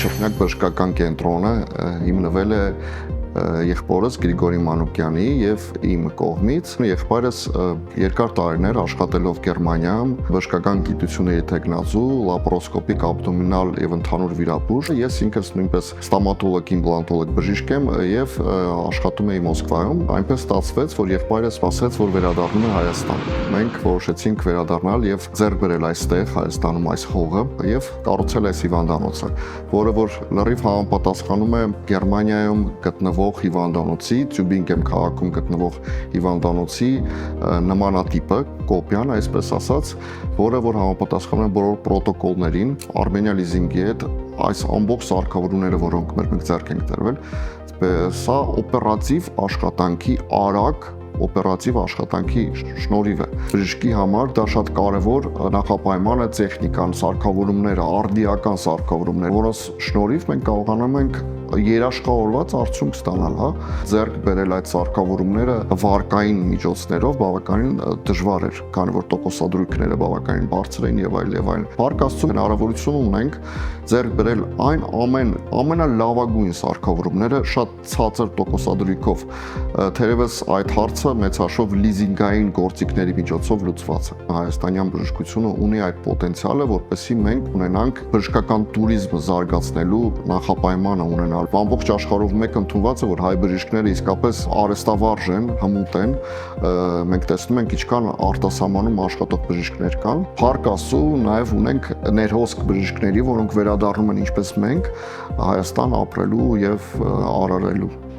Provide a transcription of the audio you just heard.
Չոփնյակ բժշկական կենտրոնը հիմնվել է եղբորս Գրիգորի Մանուկյանի եւ իմ կողմից։ Եղբայրս երկար տարիներ աշխատելով Գերմանիայում բժշկական գիտությունների թեկնածու, լապարոսկոպիկ, աբդոմինալ եւ ընդհանուր վիրաբույժ, ես ինքս նույնպես ստոմատոլոգ, իմպլանտոլոգ բժիշկ եմ եւ աշխատում եի Մոսկվայում։ Այնպես ստացվեց, որ եղբայրս ասաց, որ վերադառնում է Հայաստան։ Մենք որոշեցինք վերադառնալ եւ ձեռք բերել այստեղ Հայաստանում այս հողը եւ կառուցել այս հիվանդանոցը, որը որ լրիվ համապատասխանում է Գերմանիայում գտնվող հիվանդանոցի, Թյուբինգեն քաղաքում գտնվող հիվանդանոցի նմանատիպը, կոպիան, այսպես ասած, որը որ համապատասխանում է բոլոր պրոտոկոլներին, Armenia Leasing-ի հետ այս ամբողջ սարքավորումները, որոնք մենք ձեռք ենք դրվել, սա օպերատիվ աշխատանքի արագ օպերատիվ աշխատանքի շնորհիվ է։ Բժշկի համար դա շատ կարևոր նախապայման է տեխնիկան, սարքավորումները, արդիական սարքավորումները, որոնց շնորհիվ մենք կարողանում ենք երաշխավորված արդյունք ստանալ, հա, ձեռք բերել այդ սարքավորումները վարկային միջոցներով բավականին դժվար էր, քանի որ տոկոսադրույքները բավականին բարձր էին եւ այլն։ Փառք Աստծո, հնարավորություն ունենք ձեռք բերել այն ամենալավագույն սարքավորումները շատ ցածր տոկոսադրույքով, թերևս այդ հարցը մեծ հաշվով լիզինգային գործիքների միջոցով լուծված է։ Հայաստանյան բժշկությունը ունի այդ պոտենցիալը, որպեսզի մենք ունենանք բժշկական туриզմը զարգացնելու նախապայմանը ունենալ։ Ամբողջ աշխարհով մեկ ընդունված է, որ հայ բժիշկները իսկապես արհեստավարժ են, հմուտ են։ Մենք տեսնում ենք ինչքան արտասահմանում աշխատող բժիշկներ կան։ Փառք Աստծո, նաև ունենք ներհոսք բժիշկների, որոնք վերադառնում են ինչպես մենք Հայաստան ապրելու եւ արարելու։